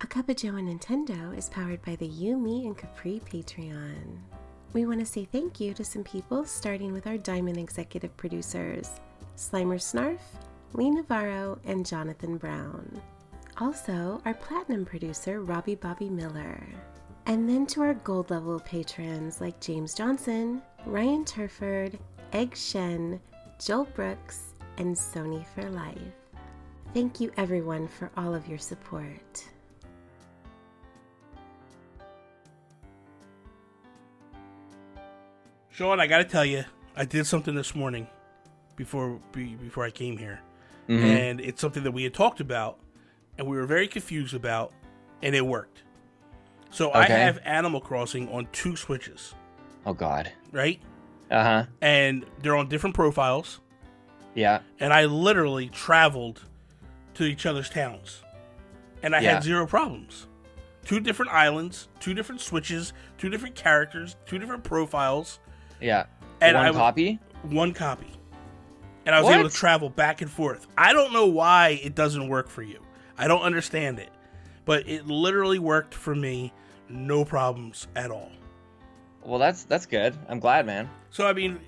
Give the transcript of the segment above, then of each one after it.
A Cuppa Joe Nintendo is powered by the You, Me, and Capri Patreon. We want to say thank you to some people, starting with our Diamond executive producers, Slimer Snarf, Lee Navarro, and Jonathan Brown. Also, our Platinum producer, Robbie Bobby Miller. And then to our Gold level patrons like James Johnson, Ryan Turford, Egg Shen, Joel Brooks, and Sony for Life. Thank you everyone for all of your support. Sean, I gotta tell you, I did something this morning before I came here, and it's something that we had talked about, and we were very confused about, and it worked. So I have Animal Crossing on 2 Switches. Oh God! Right? Uh-huh. And they're on different profiles. Yeah. And I literally traveled to each other's towns, and I had 0 problems. 2 different islands, 2 different Switches, 2 different characters, 2 different profiles. Yeah. And one copy? One copy. And I was able to travel back and forth. I don't know why it doesn't work for you. I don't understand it. But it literally worked for me. No problems at all. Well, that's good. I'm glad, man. So, I mean,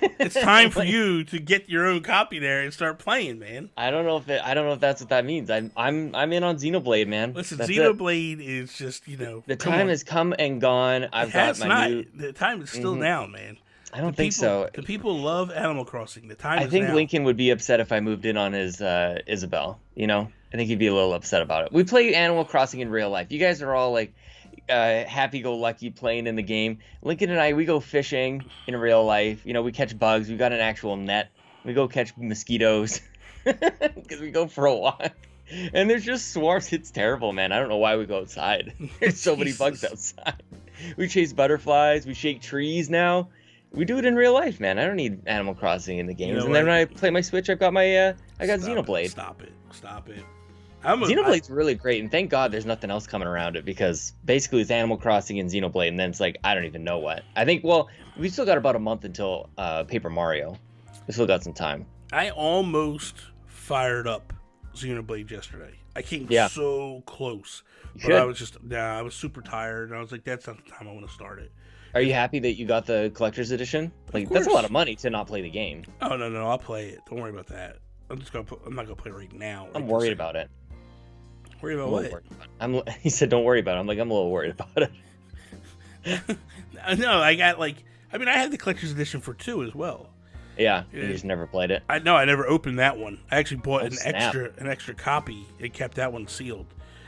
it's time for you to get your own copy there and start playing, man. I don't know if that's what that means. I'm in on Xenoblade, man. Listen, Xenoblade is just, the time has come and gone. The time is still now, man. I don't think so. The people love Animal Crossing. The time is now. I think Lincoln would be upset if I moved in on his Isabel. I think he'd be a little upset about it. We play Animal Crossing in real life. You guys are all like happy-go-lucky playing in the game. Lincoln and I, we go fishing in real life. We catch bugs. We got an actual net. We go catch mosquitoes because we go for a walk. And there's just swarms. It's terrible, man. I don't know why we go outside. There's so many bugs outside. We chase butterflies. We shake trees now. We do it in real life, man. I don't need Animal Crossing in the games. And then when I play my Switch, I've got my Xenoblade. Stop it. Xenoblade's really great, and thank God there's nothing else coming around it, because basically it's Animal Crossing and Xenoblade, and then it's like, I don't even know what. I think, we still got about a month until Paper Mario. We still got some time. I almost fired up Xenoblade yesterday. I came so close. But I was super tired, and I was like, that's not the time I want to start it. Are you happy that you got the collector's edition? That's a lot of money to not play the game. Oh, no, I'll play it. Don't worry about that. I'm not gonna play it right now. I'm worried about it. Worried about what? He said, "Don't worry about it." I'm a little worried about it. No, I had the collector's edition for 2 as well. Yeah, you just never played it. I never opened that one. I actually bought an extra copy and kept that one sealed.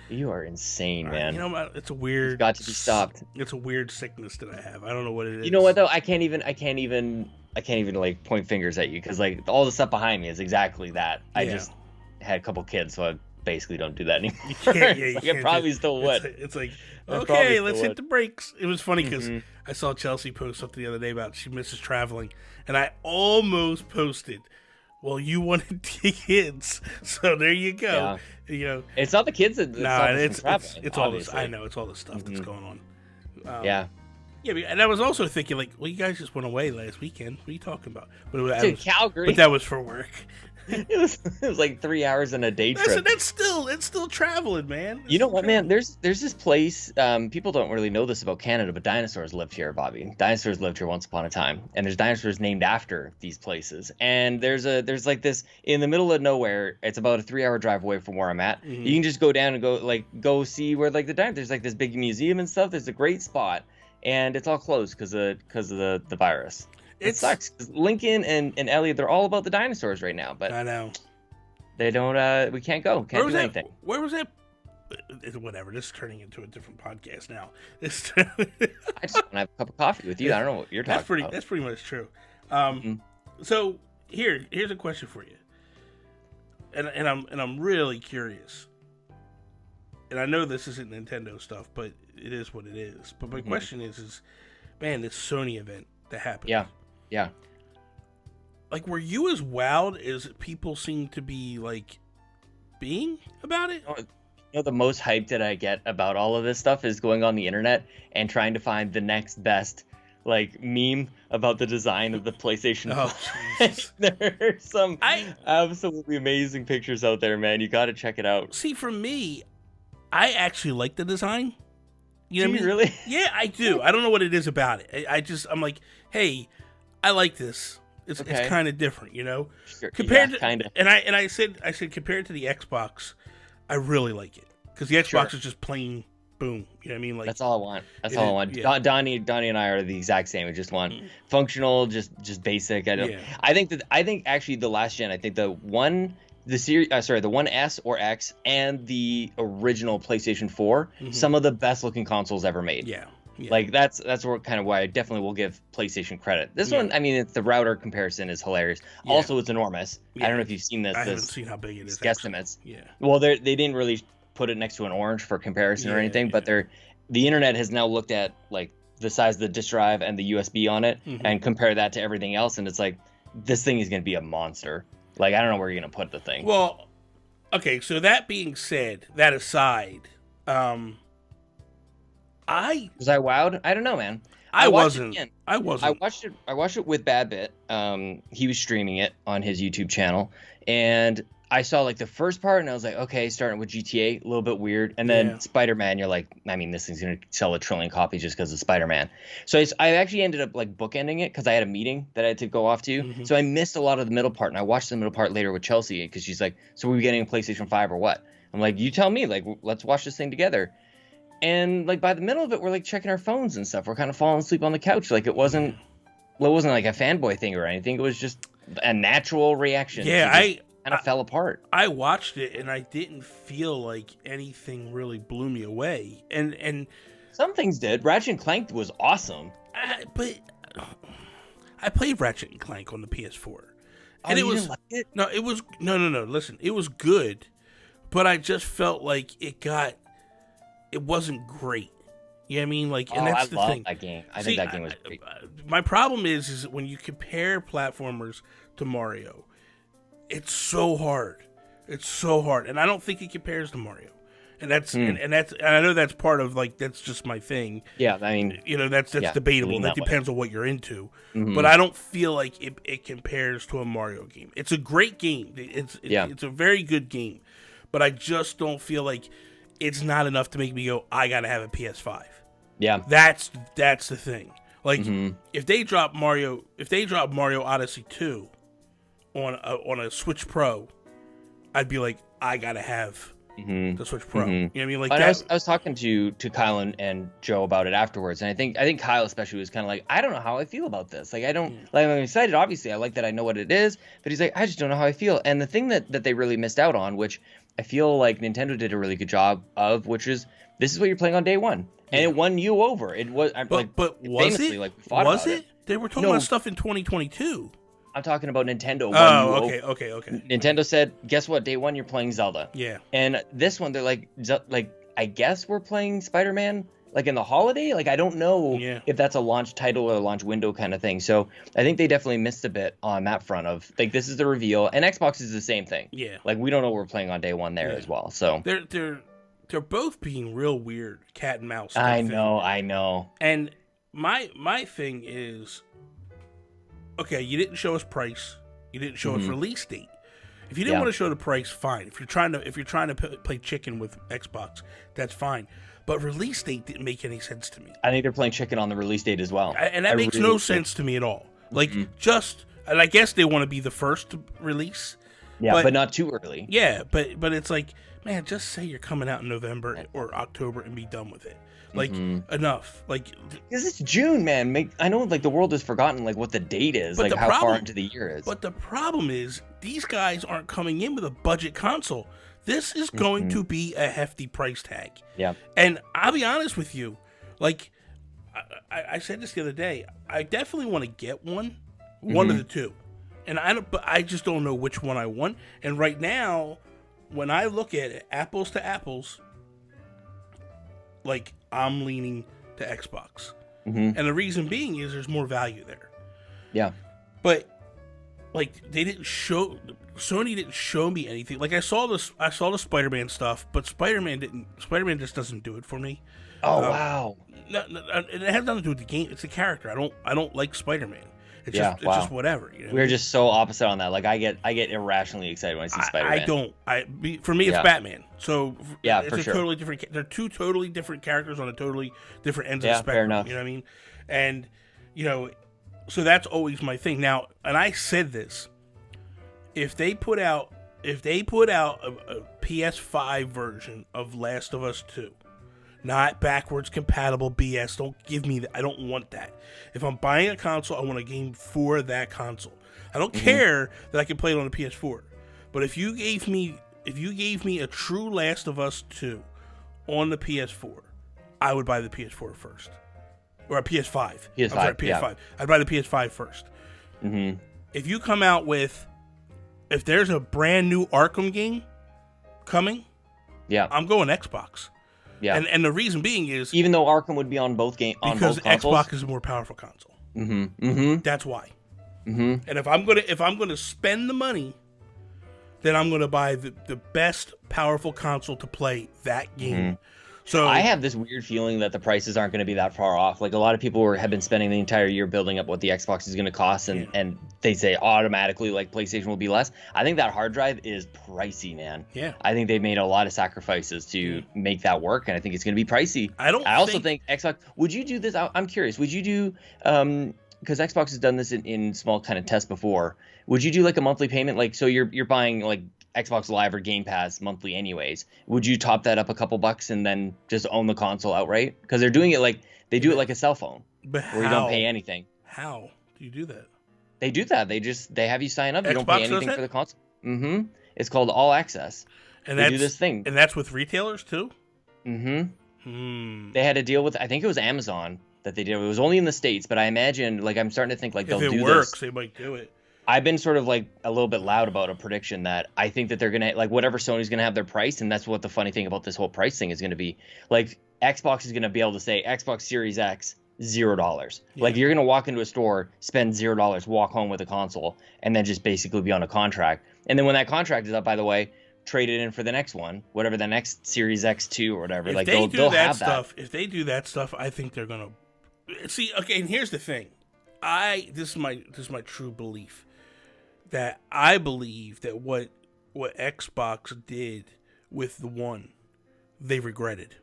You are insane, man. It's a weird. It's got to be stopped. It's a weird sickness that I have. I don't know what it is. You know what though? I can't even like point fingers at you, because like all the stuff behind me is exactly that. I just had a couple kids, so I basically don't do that anymore. I probably still would. It's like, okay, let's hit the brakes. It was funny because I saw Chelsea post something the other day about she misses traveling, and I almost posted, well, you wanted kids, so there you go. Yeah. It's not the kids that it's all this. I know, it's all the stuff that's going on. Yeah, and I was also thinking, like, well, you guys just went away last weekend. What are you talking about? To Calgary. But that was for work. It was like 3 hours in a day trip. It's still traveling, man. You know what, man? There's this place. People don't really know this about Canada, but dinosaurs lived here, Bobby. Dinosaurs lived here once upon a time, and there's dinosaurs named after these places. And there's like this in the middle of nowhere. It's about a 3-hour drive away from where I'm at. Mm-hmm. You can just go down and go see where like the there's like this big museum and stuff. There's a great spot, and it's all closed because of the virus. It sucks. Lincoln and Elliot, they're all about the dinosaurs right now, but I know they don't. We can't go. Can't do anything. Where was that? Whatever. This is turning into a different podcast now. I just want to have a cup of coffee with you. I don't know what you're talking about. That's pretty much true. So here's a question for you, and I'm really curious. And I know this isn't Nintendo stuff, but it is what it is. But my question is, man, this Sony event that happened. Yeah. Like, were you as wowed as people seem to be, like, being about it? The most hyped that I get about all of this stuff is going on the internet and trying to find the next best, like, meme about the design of the PlayStation 5. There's some absolutely amazing pictures out there, man. You got to check it out. See, for me, I actually like the design. You know what I mean? Really? Yeah, I do. I don't know what it is about it. I'm like, hey, I like this. It's kind of different, you know. Sure. Compared yeah, to kind of. and I said compared to the Xbox, I really like it because the Xbox Sure. is just plain boom. You know what I mean? Like That's all I want. That's all I want. Yeah. Donnie and I are the exact same. We just want functional, just basic. I don't. Yeah. I think actually the last gen. I think the 1S or X and the original PlayStation 4, some of the best looking consoles ever made. Yeah. Yeah. Like that's kind of why I definitely will give PlayStation credit. This one, I mean, the router comparison is hilarious. Yeah. Also, it's enormous. Yeah. I don't know if you've seen this. I haven't seen how big it is. Guesstimates. Yeah. Well, they didn't really put it next to an orange for comparison or anything, but the internet has now looked at like the size of the disk drive and the USB on it and compare that to everything else, and it's like this thing is going to be a monster. Like I don't know where you're going to put the thing. Well, okay. So that being said, that aside, was I wowed? I don't know, man. I wasn't. I watched it with Babbitt. He was streaming it on his YouTube channel, and I saw like the first part, and I was like, okay, starting with GTA, a little bit weird, and then Spider-Man. You're like, I mean, this thing's gonna sell 1 trillion copies just because of Spider-Man. So I actually ended up like bookending it because I had a meeting that I had to go off to, so I missed a lot of the middle part, and I watched the middle part later with Chelsea because she's like, so are we getting a PlayStation 5 or what? I'm like, you tell me. Like, let's watch this thing together. And like by the middle of it, we're like checking our phones and stuff. We're kind of falling asleep on the couch. Like it wasn't like a fanboy thing or anything. It was just a natural reaction. Yeah, I kind of fell apart. I watched it and I didn't feel like anything really blew me away. And some things did. Ratchet and Clank was awesome. But I played Ratchet and Clank on the PS4. And it was didn't like it? No, it was no. Listen, it was good, but I just felt like it wasn't great. You know what I mean? Like, and that's the thing. That game. I think that game was great. My problem is when you compare platformers to Mario, it's so hard. It's so hard, and I don't think it compares to Mario. And that's and I know that's part of like that's just my thing. Yeah, I mean, you know, that's debatable. That depends on what you're into. But I don't feel like it compares to a Mario game. It's a great game. It's a very good game, but I just don't feel like it's not enough to make me go, I gotta have a PS5. Yeah, that's the thing. Like if they drop Mario Odyssey 2 on a Switch Pro, I'd be like, I gotta have the Switch Pro. You know what I mean? Like that. I was talking to Kyle and Joe about it afterwards, and I think Kyle especially was kind of like, I don't know how I feel about this. Like I don't like. I'm excited, obviously. I like that I know what it is, but he's like, I just don't know how I feel. And the thing that they really missed out on, which I feel like Nintendo did a really good job of, which is this is what you're playing on day one, and it won you over. It was but was it? Like, we fought was about it? They were talking about stuff in 2022. I'm talking about Nintendo. Okay. Nintendo said, guess what? Day one, you're playing Zelda. Yeah. And this one, they're like, I guess we're playing Spider-Man, like in the holiday. Like, I don't know if that's a launch title or a launch window kind of thing. So I think they definitely missed a bit on that front of, like, this is the reveal. And Xbox is the same thing. Yeah. Like, we don't know what we're playing on day one there as well. So they're both being real weird, cat and mouse. I know. And my thing is, okay, you didn't show us price. You didn't show us release date. If you didn't want to show the price, fine. If you're trying to play chicken with Xbox, that's fine. But release date didn't make any sense to me. I think they're playing chicken on the release date as well. And that makes no sense to me at all. Like, and I guess they want to be the first to release. Yeah, but not too early. Yeah, but it's like, man, just say you're coming out in November or October and be done with it. Like, enough. Like, because it's June, man. I know, like, the world has forgotten, like, what the date is, like, how far into the year is. But the problem is, these guys aren't coming in with a budget console. This is going to be a hefty price tag. Yeah. And I'll be honest with you, like, I said this the other day, I definitely want to get one of the two. And I just don't know which one I want. And right now, when I look at it, apples to apples, like, I'm leaning to Xbox. And the reason being is there's more value there. Yeah. But, like, Sony didn't show me anything. Like, I saw the Spider-Man stuff, but Spider-Man just doesn't do it for me. Oh, wow. No, it has nothing to do with the game. It's the character. I don't like Spider-Man. It's just whatever. You know We're just so opposite on that. Like I get irrationally excited when I see Spider-Man. I don't. For me, it's Batman. So it's for sure. Totally different. They're two totally different characters on a totally different ends of the spectrum. Fair enough. You know what I mean? And so that's always my thing. Now, and I said this: if they put out a PS5 version of Last of Us 2. Not backwards compatible BS. Don't give me that. I don't want that. If I'm buying a console, I want a game for that console. I don't care that I can play it on the PS4. But if you gave me a true Last of Us 2 on the PS4, I would buy the PS4 first. Or a PS5. PS5. I'm sorry, PS5. Yeah. I'd buy the PS5 first. Mm-hmm. If you come out with, if there's a brand new Arkham game coming, I'm going Xbox. Yeah, and the reason being is even though Arkham would be on both consoles, because Xbox is a more powerful console. Mm-hmm. Mm-hmm. That's why. Mm-hmm. And if I'm gonna spend the money, then I'm gonna buy the best powerful console to play that game. Mm-hmm. So I have this weird feeling that the prices aren't going to be that far off. Like a lot of people have been spending the entire year building up what the Xbox is going to cost, and they say automatically like PlayStation will be less. I think that hard drive is pricey, man. Yeah. I think they've made a lot of sacrifices to make that work, and I think it's going to be pricey. I also think Xbox. Would you do this? I'm curious. Would you do because Xbox has done this in small kind of tests before? Would you do like a monthly payment? Like so you're buying like Xbox Live or Game Pass monthly anyways. Would you top that up a couple bucks and then just own the console outright? Because they're doing it like they do it like a cell phone, where you don't pay anything. How do you do that? They do that. They have you sign up. You don't pay anything for the console. Mm-hmm. It's called All Access. And they do this thing. And that's with retailers too? Mm-hmm. They had a deal with, I think it was Amazon that they did. It was only in the States, but I imagine, like, I'm starting to think like they'll do this. If it works, they might do it. I've been sort of like a little bit loud about a prediction that I think that they're going to, like, whatever Sony's going to have their price, and that's what the funny thing about this whole price thing is going to be. Like, Xbox is going to be able to say Xbox Series X, $0. Yeah. Like, you're going to walk into a store, spend $0, walk home with a console, and then just basically be on a contract. And then when that contract is up, by the way, trade it in for the next one, whatever the next Series X2 or whatever. If like, they'll have that. If they do that stuff, I think they're going to... See, okay, and here's the thing. This is my true belief. That I believe that what Xbox did with the One, they regretted.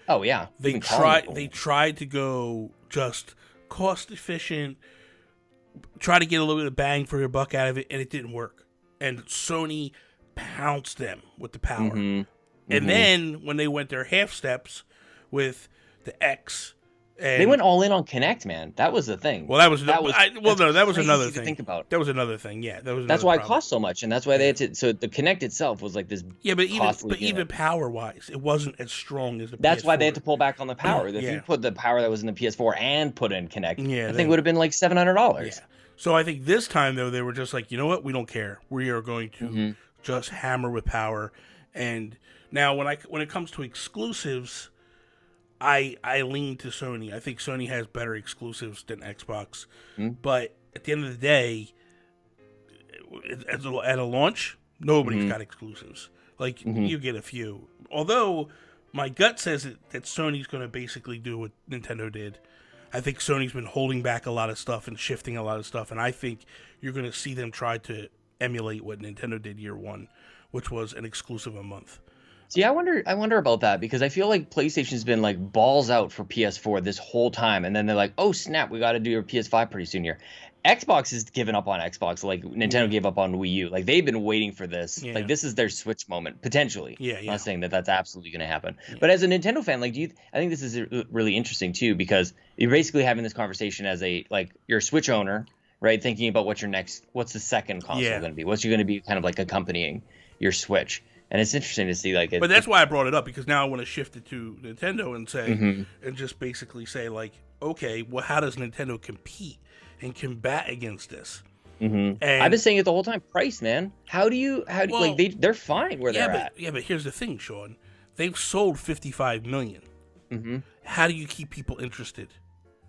Oh yeah, they tried to go just cost efficient, try to get a little bit of bang for your buck out of it, and it didn't work. And Sony pounced them with the power. And then when they went their half steps with the X. And they went all in on Kinect, man. That was the thing. That was another thing. Think about. That was another thing. Yeah, that's why it cost so much, and that's why they had to. So the Kinect itself was like this. Yeah, but even power wise, it wasn't as strong as the. That's PS4. why they had to pull back on the power. If you put the power that was in the PS4 and put in Kinect, I think would have been like $700. Yeah. So I think this time though they were just like, you know what, we don't care. We are going to just hammer with power. And now when it comes to exclusives. I lean to Sony. I think Sony has better exclusives than Xbox. But at the end of the day, at a launch, nobody's got exclusives. Like, you get a few. Although, my gut says that Sony's going to basically do what Nintendo did. I think Sony's been holding back a lot of stuff and shifting a lot of stuff. And I think you're going to see them try to emulate what Nintendo did year one, which was an exclusive a month. See, I wonder about that because I feel like PlayStation's been like balls out for PS4 this whole time, and then they're like, "Oh snap, we got to do your PS5 pretty soon here." Xbox has given up on Xbox, like Nintendo gave up on Wii U. Like they've been waiting for this. Yeah. Like this is their Switch moment potentially. Yeah. I'm not saying that that's absolutely going to happen, but as a Nintendo fan, like, I think this is really interesting too because you're basically having this conversation as a you're a Switch owner, right? Thinking about what's the second console going to be? What's going to be kind of like accompanying your Switch? And it's interesting to see, but that's why I brought it up because now I want to shift it to Nintendo and say, and just basically say, like, okay, well, how does Nintendo compete and combat against this? And I've been saying it the whole time. Price, man. How do you they're fine where they're at. Yeah, but here's the thing, Sean. They've sold 55 million. How do you keep people interested?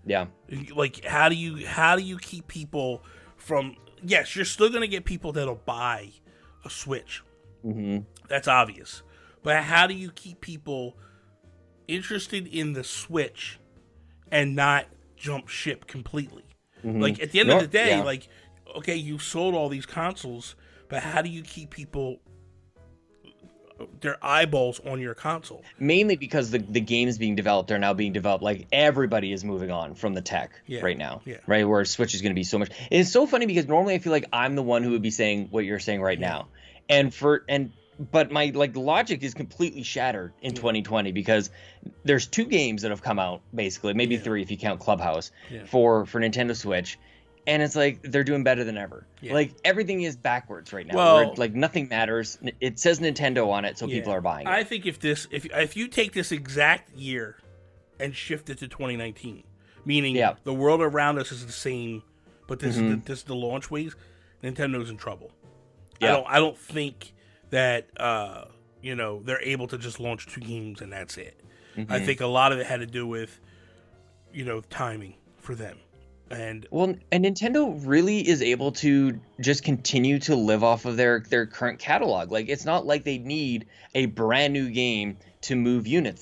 Yeah. Like, how do you keep people from? Yes, you're still gonna get people that'll buy a Switch. That's obvious. But how do you keep people interested in the Switch and not jump ship completely? Like at the end of the day, like, okay, you've sold all these consoles, but how do you keep people their eyeballs on your console? Mainly because the games being developed are now being developed. Like everybody is moving on from the tech right now, right? Where Switch is going to be so much. And it's so funny because normally I feel like I'm the one who would be saying what you're saying right now, but my like logic is completely shattered in 2020 because there's 2 games that have come out basically, maybe 3 if you count Clubhouse for Nintendo Switch. And it's like they're doing better than ever. Like everything is backwards right now. Well, where, like nothing matters. It says Nintendo on it, so people are buying it. I think if you take this exact year and shift it to 2019, meaning the world around us is the same, but this is the launch ways, Nintendo's in trouble. I don't think that they're able to just launch 2 games and that's it. I think a lot of it had to do with timing for them. And Nintendo really is able to just continue to live off of their current catalog. Like it's not like they need a brand new game to move units.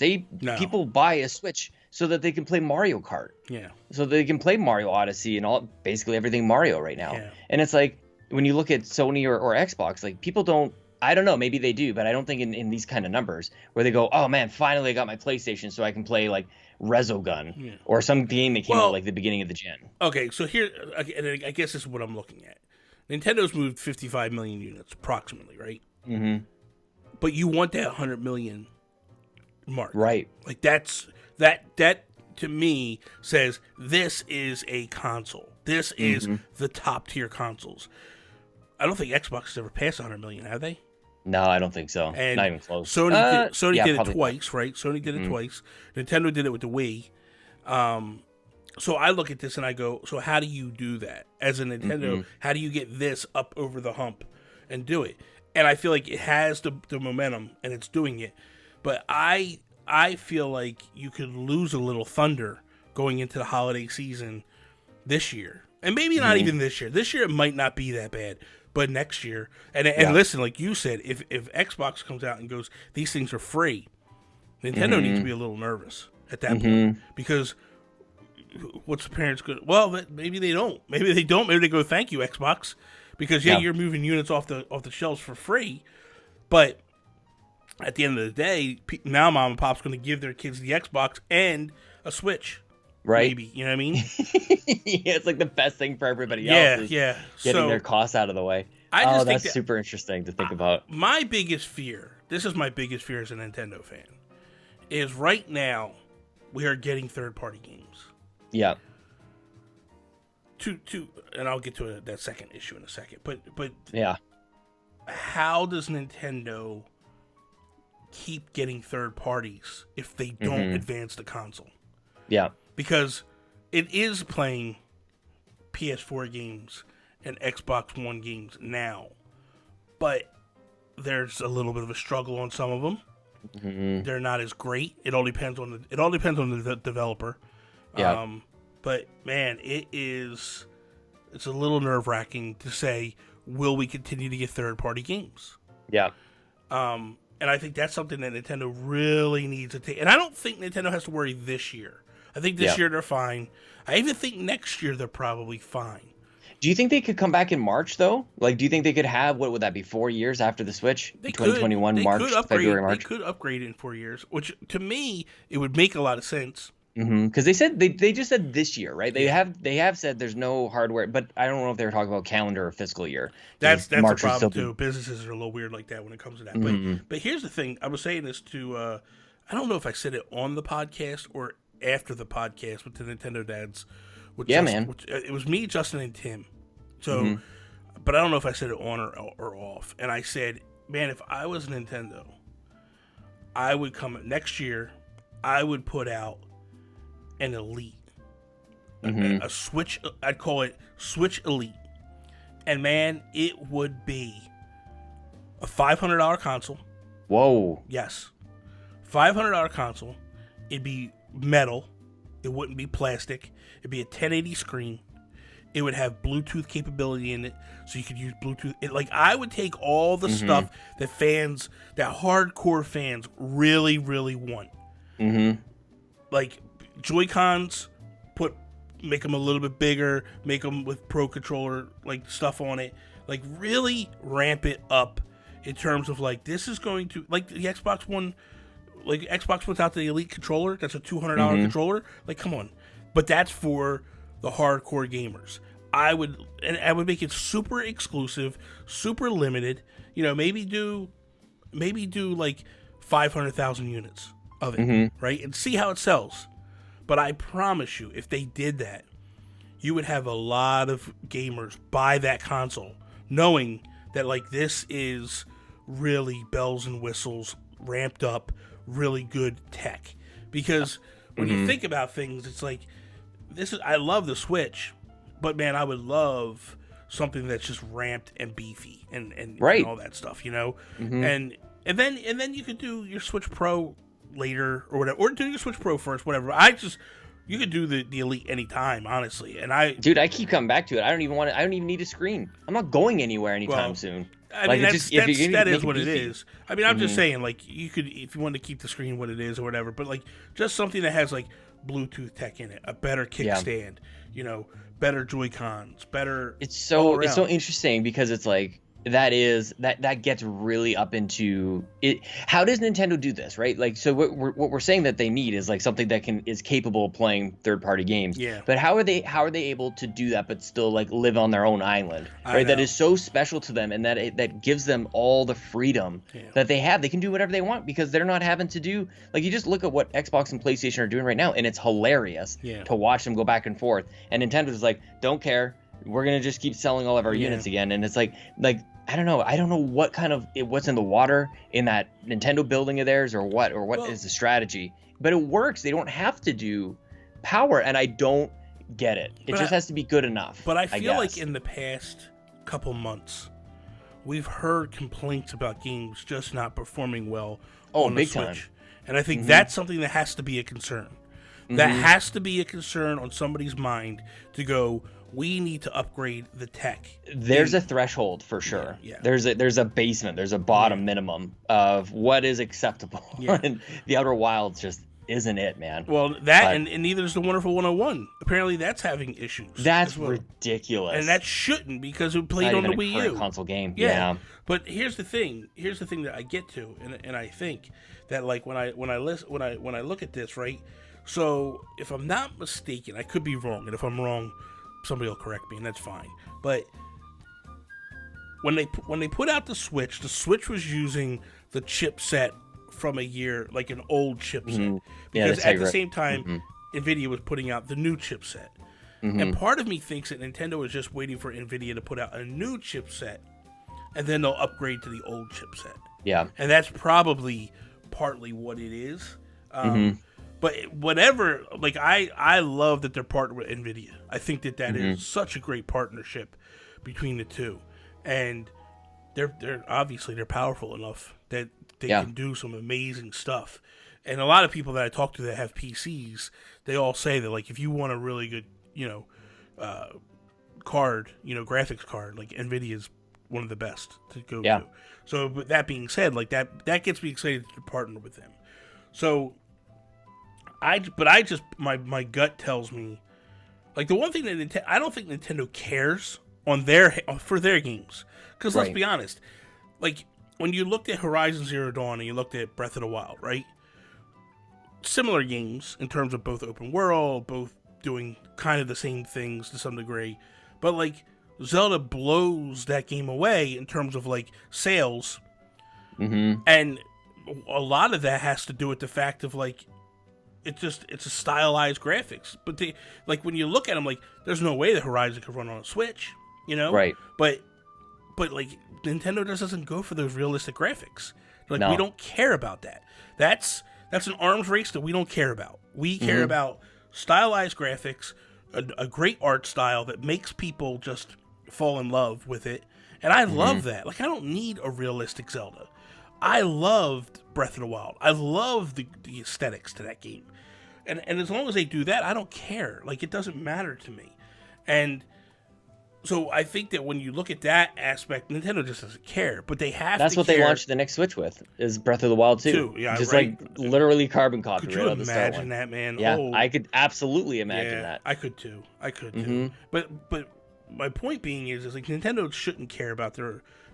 People buy a Switch so that they can play Mario Kart. Yeah. So they can play Mario Odyssey and basically everything Mario right now. Yeah. And it's like when you look at Sony or Xbox, like people don't. I don't know, maybe they do, but I don't think in these kind of numbers where they go, oh man, finally I got my PlayStation so I can play like Resogun or some game that came out like the beginning of the gen. Okay, so here, I guess this is what I'm looking at. Nintendo's moved 55 million units approximately, right? Mm-hmm. But you want that 100 million mark. Right. Like that to me says this is a console. This is the top tier consoles. I don't think Xbox has ever passed 100 million, have they? No, I don't think so. And not even close. Sony did it twice, right? Sony did it twice. Nintendo did it with the Wii. So I look at this and I go, so how do you do that? As a Nintendo, how do you get this up over the hump and do it? And I feel like it has the momentum and it's doing it. But I feel like you could lose a little thunder going into the holiday season this year. And maybe not even this year. This year it might not be that bad. But next year, and listen, like you said, if Xbox comes out and goes, these things are free, Nintendo needs to be a little nervous at that point. Because what's the parents good? Well, maybe they don't. Maybe they don't. Maybe they go, thank you, Xbox. Because, you're moving units off the shelves for free. But at the end of the day, now mom and pop's going to give their kids the Xbox and a Switch. Right. Maybe, you know what I mean? It's like the best thing for everybody else. Getting their costs out of the way. That's super interesting to think about. My biggest fear, this is my biggest fear as a Nintendo fan, is right now we are getting third-party games. Yeah. And I'll get to that second issue in a second. But yeah. How does Nintendo keep getting third parties if they don't advance the console? Yeah. Because it is playing PS4 games and Xbox One games now, but there's a little bit of a struggle on some of them. They're not as great. It all depends on the developer. Yeah. But man, it's a little nerve-wracking to say, will we continue to get third-party games? Yeah. And I think that's something that Nintendo really needs to take. And I don't think Nintendo has to worry this year. I think this year they're fine. I even think next year they're probably fine. Do you think they could come back in March, though? Like, do you think they could have, what would that be, 4 years after the Switch? They 2021, could. March, February, March? They could upgrade in 4 years, which, to me, it would make a lot of sense. Because they said they just said this year, right? They have said there's no hardware, but I don't know if they were talking about calendar or fiscal year. That's a problem, too. Businesses are a little weird like that when it comes to that. But here's the thing. I was saying this to, I don't know if I said it on the podcast or after the podcast with the Nintendo dads. It was me, Justin, and Tim. So, but I don't know if I said it on or off. And I said, man, if I was Nintendo, I would come next year. I would put out an Elite, a Switch. I'd call it Switch Elite, and man, it would be a $500 console. Whoa! Yes, $500 console. It'd be metal. It wouldn't be plastic. It'd be a 1080 screen. It would have Bluetooth capability in it, so you could use Bluetooth. I would take all the stuff that hardcore fans really, really want. Like Joy-Cons, put make them a little bit bigger, make them with Pro Controller like stuff on it, like really ramp it up in terms of like this is going to like the Xbox One, like Xbox puts out the Elite controller, that's a $200 controller, like come on, but that's for the hardcore gamers. I would make it super exclusive, super limited. You know, maybe do like 500,000 units of it, right, and see how it sells. But I promise you, if they did that, you would have a lot of gamers buy that console, knowing that like this is really bells and whistles, ramped up, really good tech. Because when you think about things, it's like I love the Switch, but man, I would love something that's just ramped and beefy and all that stuff, you know. And then you could do your Switch Pro later or whatever, or do your Switch Pro first, whatever. You could do the Elite anytime, honestly. And I keep coming back to it. I don't even need a screen. I'm not going anywhere anytime soon. I mean, that is what it is. I mean, I'm just saying, like, you could, if you want to keep the screen what it is or whatever, but like just something that has like Bluetooth tech in it, a better kickstand, you know, better Joy-Cons, better. It's so interesting because it's like that gets really up into it. How does Nintendo do this, right? Like, so what we're saying that they need is like something that is capable of playing third-party games. Yeah. But how are they able to do that but still like live on their own island, right? That is so special to them, and that gives them all the freedom that they have. They can do whatever they want because they're not having to do, like, you just look at what Xbox and PlayStation are doing right now, and it's hilarious to watch them go back and forth. And Nintendo's like, don't care. We're gonna just keep selling all of our units again, and it's like I don't know what kind of what's in the water in that Nintendo building of theirs, or what is the strategy, but it works. They don't have to do power, and I don't get it. It just has to be good enough. But I feel like in the past couple months, we've heard complaints about games just not performing well on the Switch, time. And I think that's something that has to be a concern. That has to be a concern on somebody's mind to go, we need to upgrade the tech. There's a threshold for sure. Yeah. There's a basement, there's a bottom minimum of what is acceptable. Yeah. And the Outer Wilds just isn't it, man. Well, and neither is the Wonderful 101. Apparently that's having issues. That's ridiculous. And that shouldn't, because it played on the Wii U. Console game. Yeah. But here's the thing that I get to, and I think that like when I look at this, right? So if I'm not mistaken, I could be wrong, and if I'm wrong, somebody will correct me, and that's fine. But when they put out the Switch was using the chipset from a year, like an old chipset, because at the same time, Nvidia was putting out the new chipset. And part of me thinks that Nintendo was just waiting for Nvidia to put out a new chipset, and then they'll upgrade to the old chipset. Yeah, and that's probably partly what it is. But whatever, like I love that they're partnered with Nvidia. I think that is such a great partnership between the two, and they're obviously powerful enough that they can do some amazing stuff. And a lot of people that I talk to that have PCs, they all say that like if you want a really good card, graphics card, like Nvidia's one of the best to go to. So, but that being said, like that gets me excited to partner with them. So. My gut tells me, like, the one thing that I don't think Nintendo cares for their games, because let's be honest, like when you looked at Horizon Zero Dawn and you looked at Breath of the Wild, right? Similar games in terms of both open world, both doing kind of the same things to some degree, but like Zelda blows that game away in terms of like sales, and a lot of that has to do with the fact of like. It's a stylized graphics, but like when you look at them, like there's no way that Horizon could run on a Switch, right? But like Nintendo just doesn't go for those realistic graphics. Like we don't care about that. That's an arms race that we don't care about. We care about stylized graphics, a great art style that makes people just fall in love with it, and I love that. Like I don't need a realistic Zelda. I loved Breath of the Wild. I love the aesthetics to that game. And as long as they do that, I don't care. Like, it doesn't matter to me. And So I think that when you look at that aspect, Nintendo just doesn't care, but they have That's to what care. they launched the next Switch with, is Breath of the Wild 2. Yeah, just right. like literally carbon copy. Could right you out the start imagine one. that, man? Yeah, Oh, I could absolutely imagine yeah, that. I could too. But my point being is like Nintendo shouldn't care about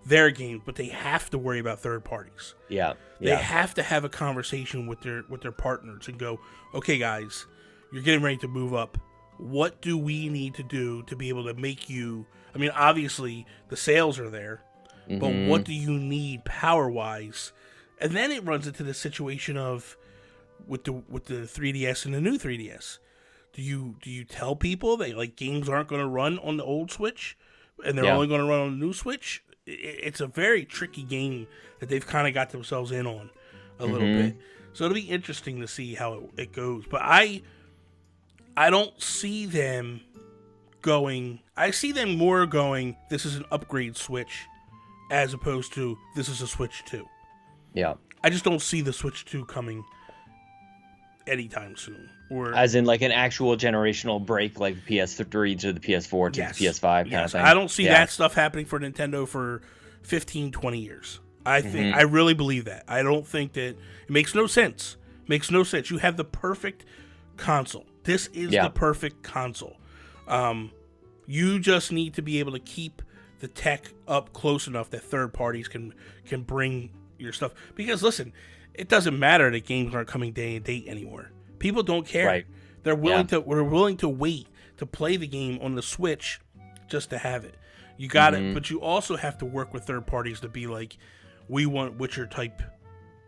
their games, but they have to worry about third parties. Yeah. They have to have a conversation with their partners and go, okay, guys, you're getting ready to move up. What do we need to do to be able to make you? I mean, obviously the sales are there, but what do you need power wise? And then it runs into the situation of with the 3DS and the new 3DS. Do you tell people that like games aren't going to run on the old Switch and they're only going to run on the new Switch? It's a very tricky game that they've kind of got themselves in on a little bit. So it'll be interesting to see how it goes. But I don't see them going. I see them more going, this is an upgrade Switch, as opposed to this is a Switch 2. Yeah. I just don't see the Switch 2 coming anytime soon. Or as in like an actual generational break, like PS3 to the PS4 to the PS5 kind of thing. I don't see that stuff happening for Nintendo for 15, 20 years. I think I really believe that. I don't think that it makes no sense. Makes no sense. You have the perfect console. This is the perfect console. You just need to be able to keep the tech up close enough that third parties can bring your stuff. Because listen, it doesn't matter that games aren't coming day and date anymore. People don't care. Right. They're willing to. We're willing to wait to play the game on the Switch just to have it. You got it, but you also have to work with third parties to be like, we want Witcher type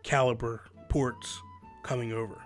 caliber ports coming over.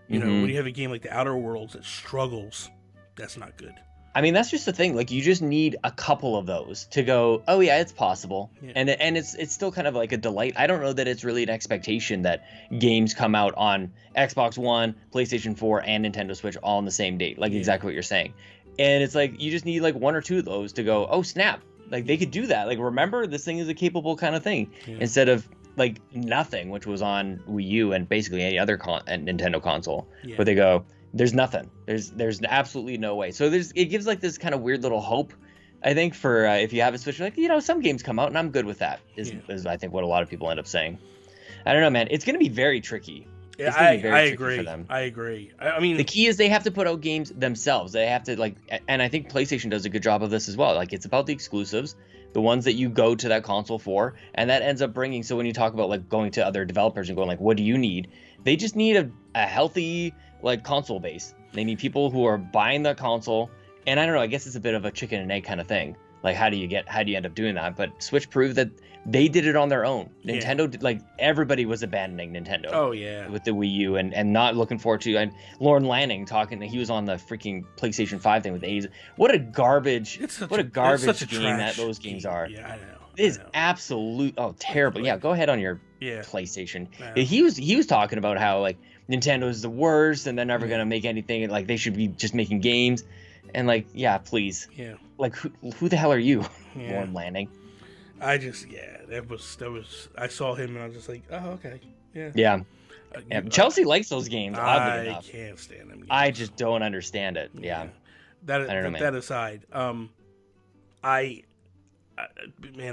You know, when you have a game like the Outer Worlds that struggles, that's not good. I mean, that's just the thing. Like, you just need a couple of those to go, oh yeah, it's possible. Yeah. And it's still kind of like a delight. I don't know that it's really an expectation that games come out on Xbox One, PlayStation 4, and Nintendo Switch all on the same date. Like exactly what you're saying. And it's like, you just need like one or two of those to go, oh snap. Like, they could do that. Like, remember, this thing is a capable kind of thing. Yeah. Instead of like nothing, which was on Wii U and basically any other Nintendo console, where they go, there's nothing. There's absolutely no way. So it gives like this kind of weird little hope, I think, for if you have a Switch, like, you know, some games come out and I'm good with that. Is I think what a lot of people end up saying. I don't know, man. It's gonna be very tricky. Yeah, I agree. For them. I agree. I mean, the key is they have to put out games themselves. They have to like, and I think PlayStation does a good job of this as well. Like, it's about the exclusives, the ones that you go to that console for, and that ends up bringing. So when you talk about like going to other developers and going like, what do you need? They just need a healthy like console base. They need people who are buying the console, and I don't know. I guess it's a bit of a chicken and egg kind of thing. Like, how do you end up doing that? But Switch proved that they did it on their own. Nintendo did, like, everybody was abandoning Nintendo. Oh yeah, with the Wii U and not looking forward to. And Lauren Lanning talking, he was on the freaking PlayStation 5 thing with A's. What a garbage! What a garbage game that those games are. Yeah, I know. It is absolute terrible. Yeah, go ahead on your PlayStation. Yeah. He was talking about how like Nintendo is the worst and they're never gonna make anything, and like they should be just making games. And like, yeah, please. Yeah. Like, who the hell are you, Lauren Lanning? I just that was. I saw him and I was just like, oh okay, yeah. Yeah. Chelsea likes those games. Oddly enough. I can't stand them games. I just don't understand it. Yeah. That aside, man,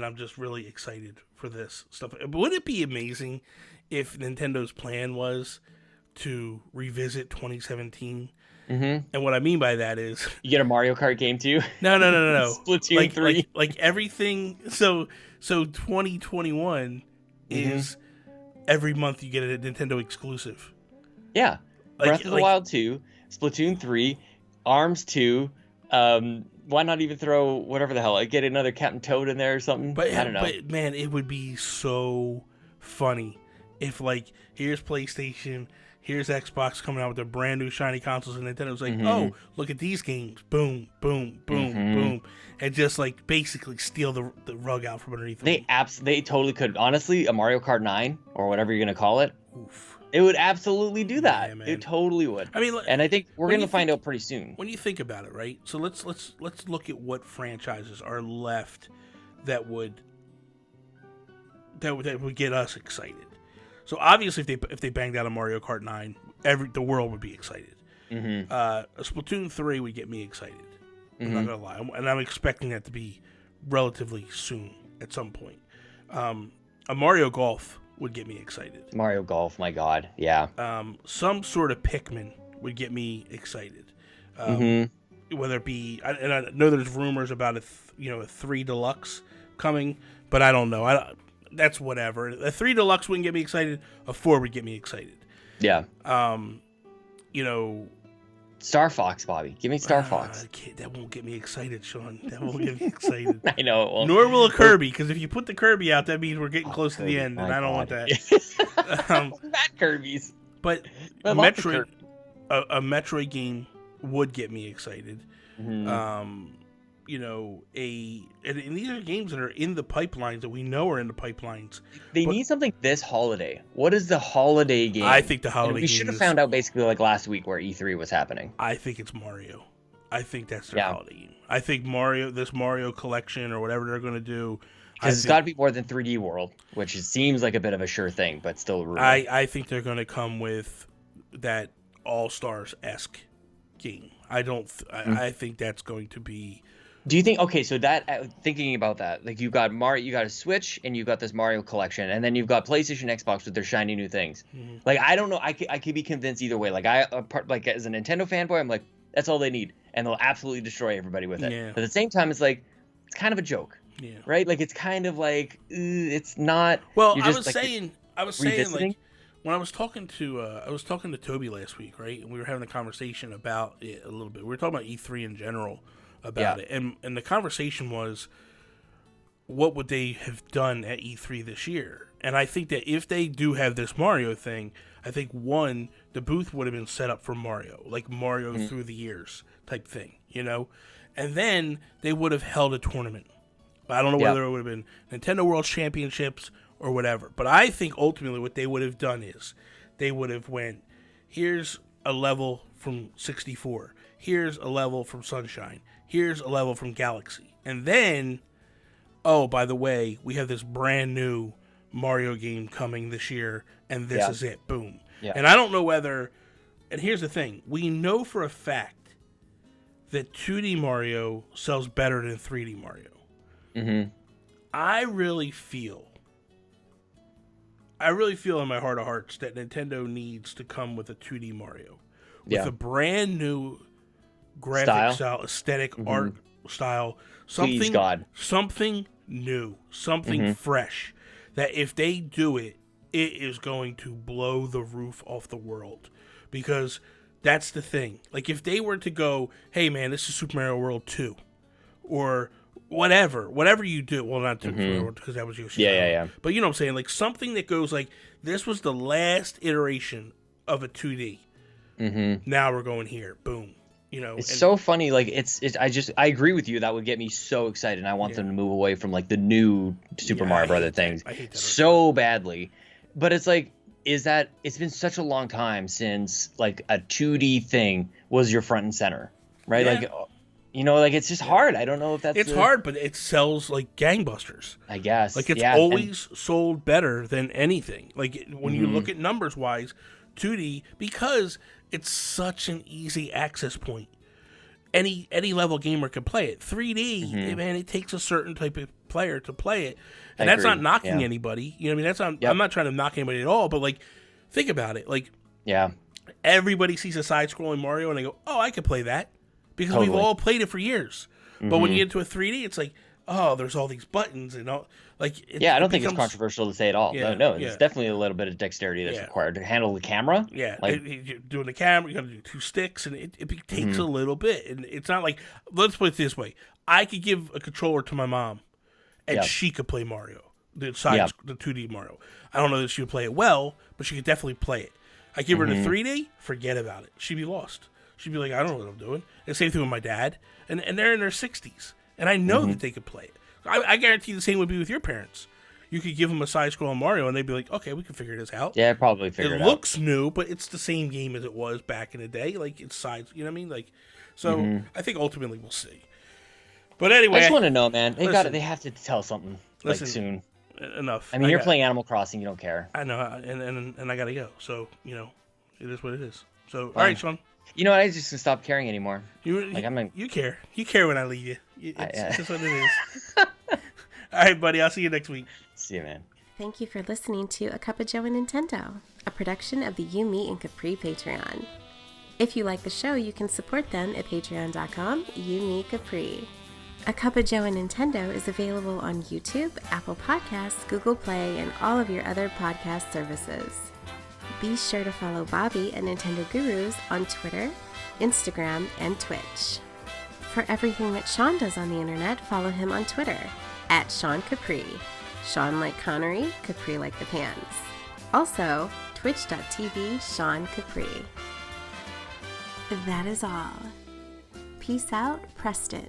I'm just really excited for this stuff. Wouldn't it be amazing if Nintendo's plan was to revisit 2017? And what I mean by that is you get a Mario Kart game too. No. Splatoon 3. Like everything. So 2021 is every month you get a Nintendo exclusive. Yeah, Breath of the Wild 2, Splatoon 3, ARMS 2. Why not even throw whatever the hell? Like, get another Captain Toad in there or something. But I don't know. But man, it would be so funny if like here's PlayStation. Here's Xbox coming out with their brand new shiny consoles, and Nintendo's like, oh, look at these games. Boom, boom, boom, boom. And just, like, basically steal the rug out from underneath them. They totally could. Honestly, a Mario Kart 9, or whatever you're going to call it, it would absolutely do that. Yeah, it totally would. I mean, and I think we're going to find out pretty soon. When you think about it, right? So let's look at what franchises are left that would get us excited. So obviously, if they banged out a Mario Kart 9, the world would be excited. A Splatoon 3 would get me excited. I'm not gonna lie, and I'm expecting that to be relatively soon at some point. A Mario Golf would get me excited. Mario Golf, my God, yeah. Some sort of Pikmin would get me excited. Whether it be, and I know there's rumors about a 3 Deluxe coming, but I don't know. That's whatever. A 3 Deluxe wouldn't get me excited. A 4 would get me excited. Yeah. Star Fox, Bobby. Give me Star Fox. That won't get me excied, Sean. That won't get me excited. I know it won't. Nor will a Kirby, because if you put the Kirby out, that means we're getting close to the end, and I don't want that. Bad Kirby's. But a Metroid game would get me excited. And these are games that are in the pipelines that we know are in the pipelines. They need something this holiday. What is the holiday game? I think the holiday game. We should have found out basically like last week where E3 was happening. I think it's Mario. I think that's their holiday game. I think this Mario collection or whatever they're going to do. Because it's got to be more than 3D World, which seems like a bit of a sure thing, but still a rumor. I think they're going to come with that All-Stars-esque game. I think that's going to be. Do you think? Okay, so that thinking about that, like you got a Switch, and you got this Mario collection, and then you've got PlayStation, Xbox with their shiny new things. Like I don't know, I could be convinced either way. Like like as a Nintendo fanboy, I'm like, that's all they need, and they'll absolutely destroy everybody with it. Yeah. But at the same time, it's like it's kind of a joke, right? Like it's kind of like it's not. Well, I was saying like when I was talking to Toby last week, right, and we were having a conversation about it a little bit. We were talking about E3 in general. About it, and the conversation was, what would they have done at E3 this year? And I think that if they do have this Mario thing, I think one, the booth would have been set up for Mario, like Mario through the years type thing, and then they would have held a tournament. I don't know whether it would have been Nintendo World Championships or whatever, but I think ultimately what they would have done is they would have went, here's a level from 64, here's a level from Sunshine, here's a level from Galaxy. And then, oh, by the way, we have this brand new Mario game coming this year, and this is it. Boom. Yeah. And I don't know whether, and here's the thing, we know for a fact that 2D Mario sells better than 3D Mario. I really feel in my heart of hearts that Nintendo needs to come with a 2D Mario. With a brand new graphic style, aesthetic, art style, something new, something fresh, that if they do it, it is going to blow the roof off the world. Because that's the thing. Like, if they were to go, hey man, this is Super Mario World 2, or whatever you do, well, not 2, because that was Yoshi. Yeah. But you know what I'm saying? Like, something that goes like, this was the last iteration of a 2D. Now we're going here. Boom. It's so funny. Like I agree with you. That would get me so excited. And I want them to move away from like the new Super Mario Brother things so badly. But it's like, it's been such a long time since like a 2D thing was your front and center, right? Like, like it's just hard. I don't know if that's hard, but it sells like gangbusters. I guess. Like it's always sold better than anything. Like when you look at numbers wise, 2D, because it's such an easy access point. Any level gamer can play it. 3D, man, it takes a certain type of player to play it. And that's not knocking anybody. You know what I mean? That's not I'm not trying to knock anybody at all, but like think about it. Like everybody sees a side-scrolling Mario and they go, "Oh, I could play that." Because we've all played it for years. But when you get into a 3D, it's like, oh, there's all these buttons and all. Like, I don't think it's controversial to say at all. No, it's definitely a little bit of dexterity that's required to handle the camera. Yeah, you're doing the camera, you got to do 2 sticks, and it takes a little bit. And it's not like, let's put it this way: I could give a controller to my mom, and she could play Mario, the 2D Mario. I don't know that she would play it well, but she could definitely play it. I give her the 3D, forget about it. She'd be lost. She'd be like, I don't know what I'm doing. And same thing with my dad. And they're in their 60s. And I know that they could play it. I guarantee the same would be with your parents. You could give them a side-scrolling Mario, and they'd be like, okay, we can figure this out. Yeah, probably figure it out. It looks new, but it's the same game as it was back in the day. Like, it's sides, you know what I mean? Like, so I think ultimately we'll see. But anyway. I just want to know, man. They have to tell something soon. Enough. I mean, you're playing Animal Crossing. You don't care. I know, and I got to go. So, it is what it is. So, all right, Sean. You know what? I just gonna stop caring anymore. You care. You care when I leave you. It's just what it is. All right, buddy. I'll see you next week. See you, man. Thank you for listening to A Cuppa Joe Nintendo, a production of the You, Me, and Capri Patreon. If you like the show, you can support them at patreon.com/YouMeCapri. A Cuppa Joe Nintendo is available on YouTube, Apple Podcasts, Google Play, and all of your other podcast services. Be sure to follow Bobby at Nintendo Gurus on Twitter, Instagram, and Twitch. For everything that Sean does on the internet, follow him on Twitter at Sean Capri. Sean like Connery, Capri like the pants. Also, twitch.tv Sean Capri. That is all. Peace out, Preston.